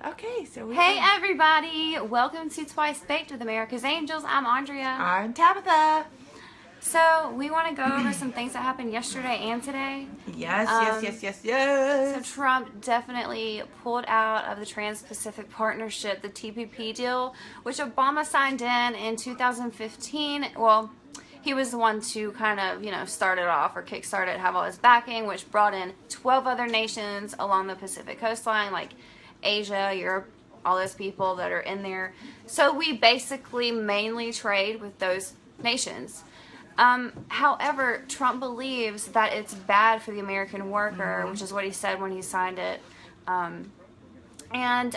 Okay, so Hey everybody! Welcome to Twice Baked with America's Angels. I'm Aundrea. I'm Tabitha. So we want to go over some things that happened yesterday and today. Yes. So Trump definitely pulled out of the Trans-Pacific Partnership, the TPP deal, which Obama signed in 2015. Well, he was the one to kind of, start it off or kickstart it, have all his backing, which brought in 12 other nations along the Pacific coastline, like Asia, Europe, all those people that are in there. So we basically mainly trade with those nations. However, Trump believes that it's bad for the American worker, which is what he said when he signed it. And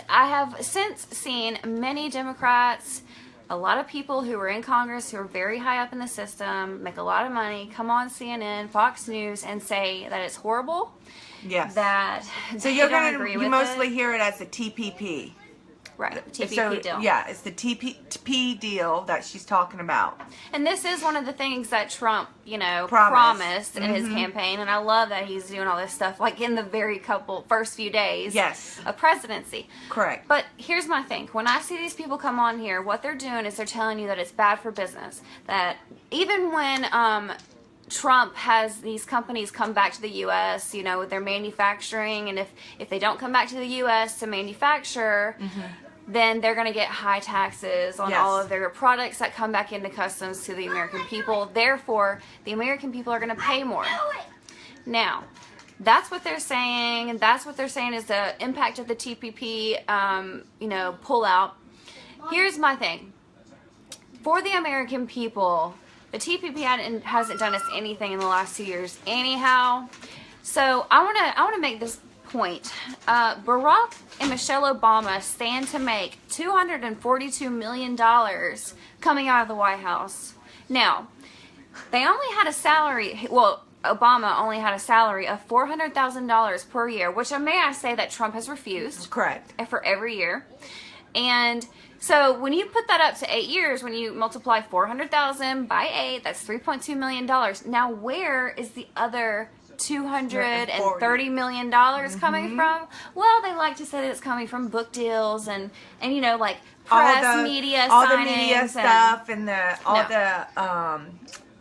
I have since seen many Democrats, a lot of people who are in Congress who are very high up in the system, make a lot of money, come on CNN, Fox News, and say that it's horrible. Yes. So you're going to agree with mostly it? hear it as the TPP. Right, TPP deal. Yeah, it's the TPP deal that she's talking about. And this is one of the things that Trump, promised in his campaign. And I love that he's doing all this stuff, like in the first few days of presidency. Correct. But here's my thing. When I see these people come on here, what they're doing is they're telling you that it's bad for business. That even when Trump has these companies come back to the U.S., with their manufacturing, and if they don't come back to the U.S. to manufacture, then they're going to get high taxes on all of their products that come back into customs to the American people. Therefore, the American people are going to pay more. Now, that's what they're saying, and that's what they're saying is the impact of the TPP, pullout. Here's my thing. For the American people, the TPP hasn't done us anything in the last 2 years anyhow. So I want to make this point. Barack and Michelle Obama stand to make $242 million coming out of the White House. Now, they only had a salary, Obama only had a salary of $400,000 per year, which may I say that Trump has refused. Correct. For every year. And so when you put that up to 8 years, when you multiply 400,000 by 8, that's $3.2 million. Now, where is the other $230 million coming from? Well, they like to say that it's coming from book deals and like press, media, all signings, the media stuff and the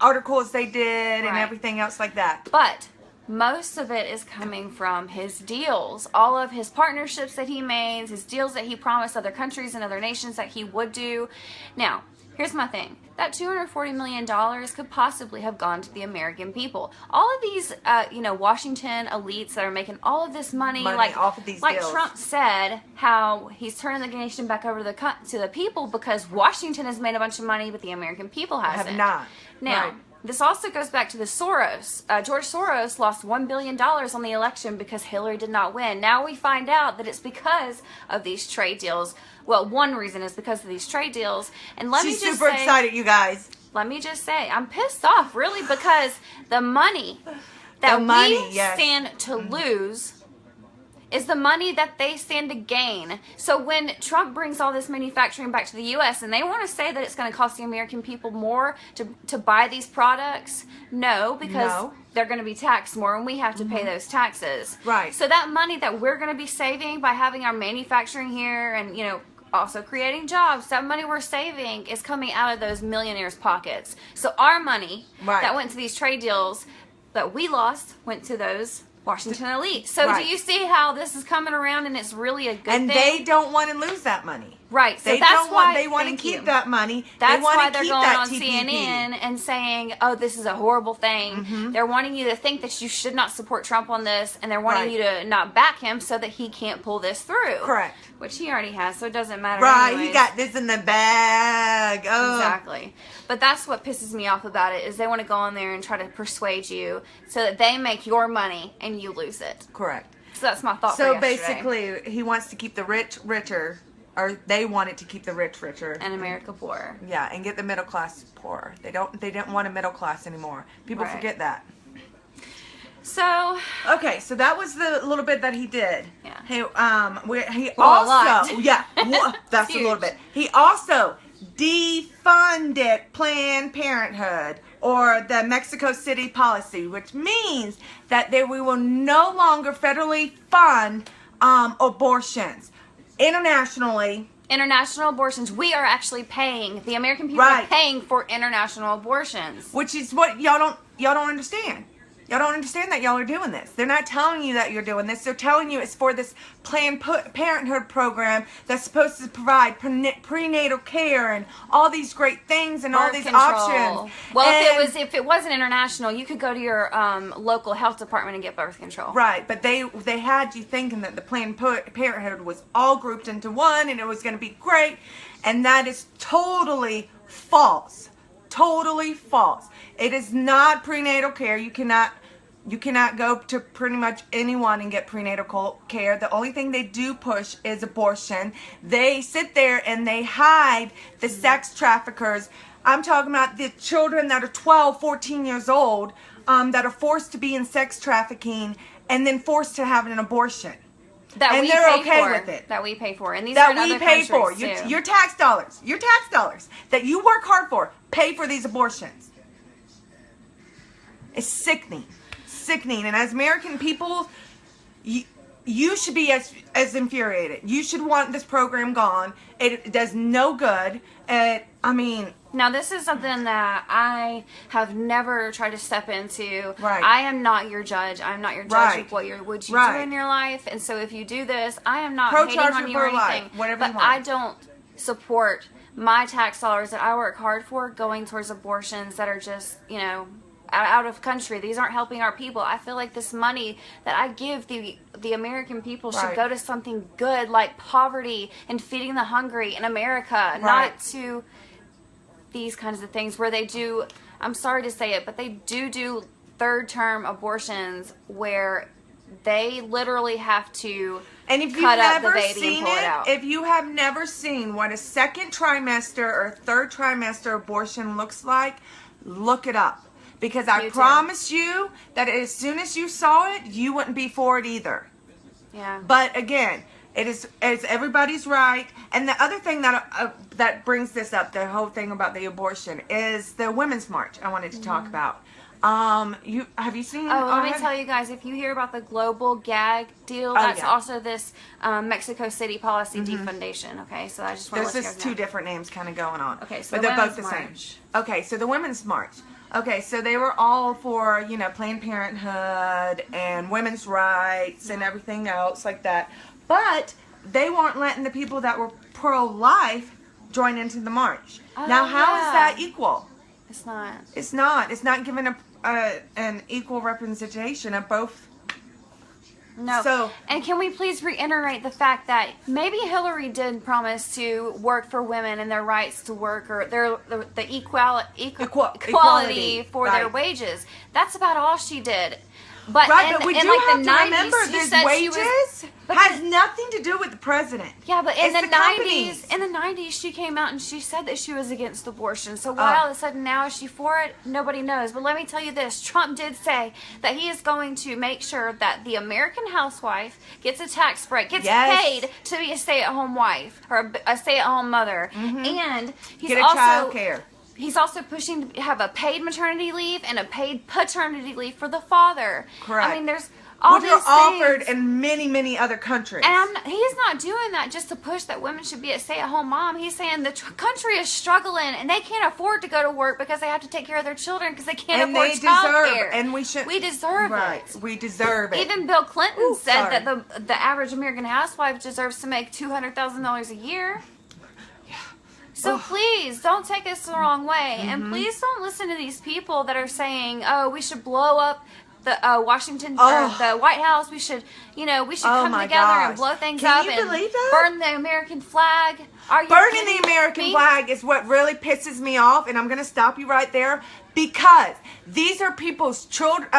articles they did and everything else like that. But most of it is coming from his deals, all of his partnerships that he made, his deals that he promised other countries and other nations that he would do. Now, here's my thing. That $240 million could possibly have gone to the American people. All of these, Washington elites that are making all of this money off of these deals. Trump said, how he's turning the nation back over to the people because Washington has made a bunch of money, but the American people hasn't. Have not. Now, this also goes back to the Soros. George Soros lost $1 billion on the election because Hillary did not win. Now we find out that it's because of these trade deals. Well, one reason is because of these trade deals. And She's super excited, you guys. Let me just say, I'm pissed off, really, because the money that we stand to lose is the money that they stand to gain. So when Trump brings all this manufacturing back to the U.S. and they want to say that it's going to cost the American people more to buy these products, because they're going to be taxed more and we have to pay those taxes. Right. So that money that we're going to be saving by having our manufacturing here and, also creating jobs, that money we're saving is coming out of those millionaires' pockets. So our money that went to these trade deals that we lost went to those Washington elite. So do you see how this is coming around and it's really a good thing? And they don't want to lose that money. Right. So they want to keep that money. That's why they're going on CNN and saying, oh, this is a horrible thing. They're wanting you to think that you should not support Trump on this, and they're wanting you to not back him so that he can't pull this through. Correct. Which he already has, so it doesn't matter anyways. He got this in the bag. Oh. Exactly. But that's what pisses me off about it, is they want to go on there and try to persuade you so that they make your money and you lose it. Correct. So that's my thought for yesterday. Basically, he wants to keep the rich richer. Or they wanted to keep the rich richer and America poor. Yeah, and get the middle class poor. They didn't want a middle class anymore. People forget that. So okay, so that was the little bit that he did. Yeah. He also that's a little bit. He also defunded Planned Parenthood or the Mexico City policy, which means that we will no longer federally fund abortions. internationally. International abortions. We are actually paying. The American people are paying for international abortions. Which is what y'all don't understand. Y'all don't understand that y'all are doing this. They're not telling you that you're doing this. They're telling you it's for this Planned Parenthood program that's supposed to provide prenatal care and all these great things and all these options. Well, if it wasn't international, you could go to your local health department and get birth control. Right, but they had you thinking that the Planned Parenthood was all grouped into one and it was going to be great, and that is totally false. Totally false. It is not prenatal care. You cannot go to pretty much anyone and get prenatal care. The only thing they do push is abortion. They sit there and they hide the sex traffickers. I'm talking about the children that are 12, 14 years old that are forced to be in sex trafficking and then forced to have an abortion. That we they're pay okay for. with it. That we pay for. And these that are in we other pay for. countries, too. Your tax dollars. Your tax dollars that you work hard for pay for these abortions. It's sickening. Sickening. And as American people, you should be as infuriated. You should want this program gone. It does no good. Now, this is something that I have never tried to step into. Right. I am not your judge. I'm not your judge of what you do in your life. And so if you do this, I am not hating on you or anything. Whatever but you want. I don't support my tax dollars that I work hard for going towards abortions that are just, out of country. These aren't helping our people. I feel like this money that I give the American people should go to something good, like poverty and feeding the hungry in America, not to these kinds of things where they do, I'm sorry to say it, but they do third-term abortions where they literally have to cut up the baby and pull it out. If you have never seen what a second trimester or third trimester abortion looks like, look it up. Because I promise you that as soon as you saw it, you wouldn't be for it either. Yeah. But again, it's everybody's right. And the other thing that brings this up, the whole thing about the abortion, is the Women's March I wanted to talk about. Have you seen? Let me tell you guys, if you hear about the global gag deal, that's also this Mexico City policy defundation. Okay, so I just want to let you guys know. There's just two different names kind of going on. Okay, so but they're both the same. Okay, so the Women's March. Okay, so they were all for, Planned Parenthood and women's rights and everything else like that. But they weren't letting the people that were pro-life join into the march. Now, how is that equal? It's not. It's not. It's not giving an equal representation of both. No. So, and can we please reiterate the fact that maybe Hillary did promise to work for women and their rights to work, or the equality for their wages. That's about all she did. But but we do have to remember this wages has nothing to do with the president. Yeah, but in the 90s, she came out and she said that she was against abortion. So why all of a sudden now is she for it? Nobody knows. But let me tell you this: Trump did say that he is going to make sure that the American housewife gets a tax break, gets paid to be a stay-at-home wife or a stay-at-home mother, and he's get child care. He's also pushing to have a paid maternity leave and a paid paternity leave for the father. Correct. I mean, there's all these things. Which are offered in many, many other countries. And he's not doing that just to push that women should be a stay-at-home mom. He's saying the country is struggling and they can't afford to go to work because they have to take care of their children because they can't afford child care. And we should. We deserve it. We deserve it. Even Bill Clinton said that the average American housewife deserves to make $200,000 a year. So please don't take us the wrong way, and please don't listen to these people that are saying, "Oh, we should blow up the Washington or the White House. We should, come together and blow things up and burn the American flag." Burning the American flag is what really pisses me off, and I'm going to stop you right there because these are people's children,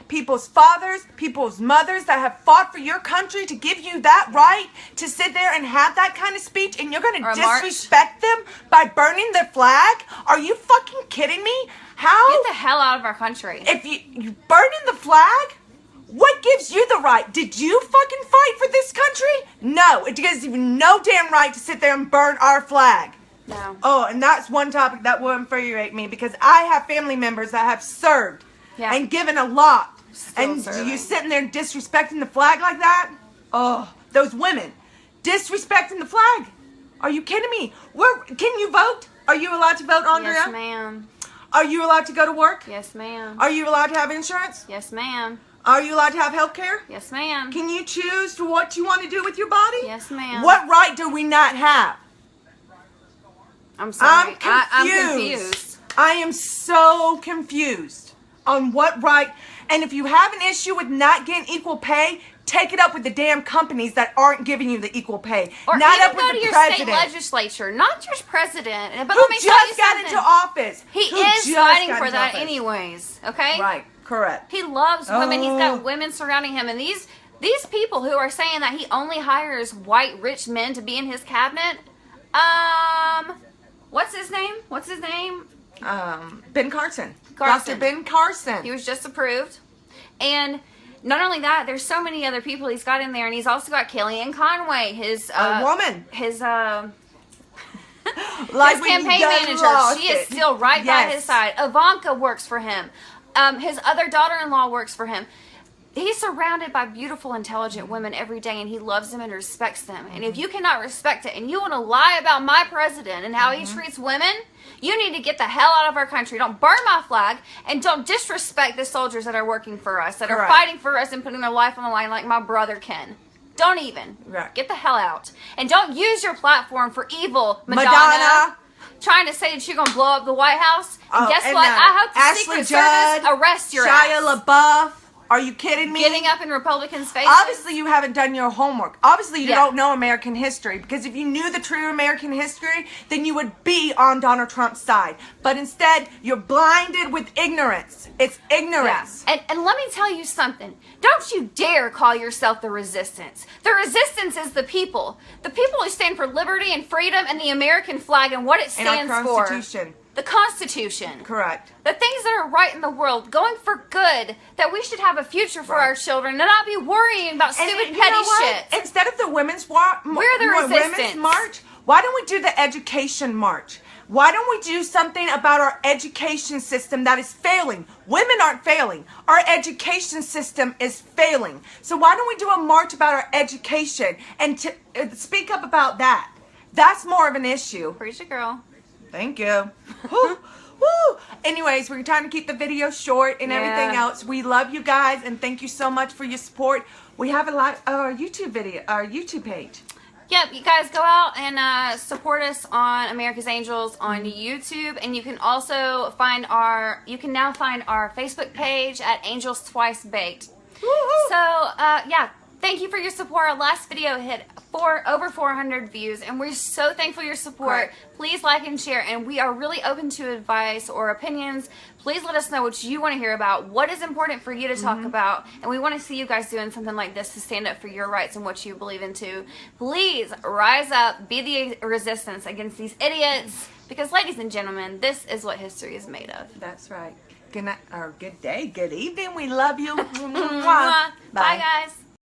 people's fathers, people's mothers that have fought for your country to give you that right to sit there and have that kind of speech, and you're going to disrespect them by burning the flag? Are you fucking kidding me? How? Get the hell out of our country. If you burning the flag? What gives you the right? Did you fucking fight for this country? No, it gives you no damn right to sit there and burn our flag. No. Oh, and that's one topic that will infuriate me because I have family members that have served and given a lot. Still and serving. you sitting there disrespecting the flag like that? Oh, those women. disrespecting the flag. Are you kidding me? Can you vote? Are you allowed to vote, Aundrea? Yes, ma'am. Are you allowed to go to work? Yes, ma'am. Are you allowed to have insurance? Yes, ma'am. Are you allowed to have health care? Yes, ma'am. Can you choose what you want to do with your body? Yes, ma'am. What right do we not have? I'm sorry. I'm confused. I am so confused on what right. And if you have an issue with not getting equal pay, take it up with the damn companies that aren't giving you the equal pay. Or not even up go with to the your president. state legislature, not your president. But Who let me tell you just got something. into office. He Who is just fighting got for into that office. anyways. Okay. Right. Correct. He loves women. He's Oh. got women surrounding him, and these people who are saying that he only hires white rich men to be in his cabinet. What's his name? Ben Carson. Carson. Dr. Ben Carson. He was just approved. And not only that, there's so many other people he's got in there, and he's also got Kellyanne Conway, his a woman. his Like his we campaign done manager. lost She is it. still right by Yes. his side. Ivanka works for him. His other daughter-in-law works for him. He's surrounded by beautiful, intelligent women every day, and he loves them and respects them. And if you cannot respect it, and you want to lie about my president and how he treats women, you need to get the hell out of our country. Don't burn my flag, and don't disrespect the soldiers that are working for us, that are Correct. fighting for us and putting their life on the line like my brother Ken. Don't even. Right. Get the hell out. And don't use your platform for evil, Madonna. trying to say that you're going to blow up the White House. And Oh, guess and, what? I hope the Ashley Secret Judd, Service arrests your Shia ass. LaBeouf. Are you kidding me? Getting up in Republicans' faces. Obviously, you haven't done your homework. Obviously, you Yeah. don't know American history. Because if you knew the true American history, then you would be on Donald Trump's side. But instead, you're blinded with ignorance. It's ignorance. Yeah. And let me tell you something. Don't you dare call yourself the resistance. The resistance is the people. The people who stand for liberty and freedom and the American flag and what it And our stands for. Constitution. The Constitution. Correct. The things that are right in the world, going for good, that we should have a future for Right. our children and not be worrying about stupid, you petty know what? shit. Instead of the women's We're the women's resistance. march, why don't we do the education march? Why don't we do something about our education system that is failing? Women aren't failing. Our education system is failing. So why don't we do a march about our education and to speak up about that? That's more of an issue. Preach it, girl. Thank you. Woo, woo. Anyways, we're trying to keep the video short and everything Yeah. else. We love you guys and thank you so much for your support. We have a lot our YouTube page. Yep, you guys go out and support us on America's Angels on YouTube, and you can also find you can now find our Facebook page at Angels Twice Baked. Woo-hoo. So, yeah, thank you for your support. Our last video hit over 400 views, and we're so thankful for your support. Correct. Please like and share, and we are really open to advice or opinions. Please let us know what you want to hear about, what is important for you to talk about, and we want to see you guys doing something like this to stand up for your rights and what you believe in too. Please rise up, be the resistance against these idiots, because ladies and gentlemen, this is what history is made of. That's right. Good night or good day, good evening. We love you. Bye, guys.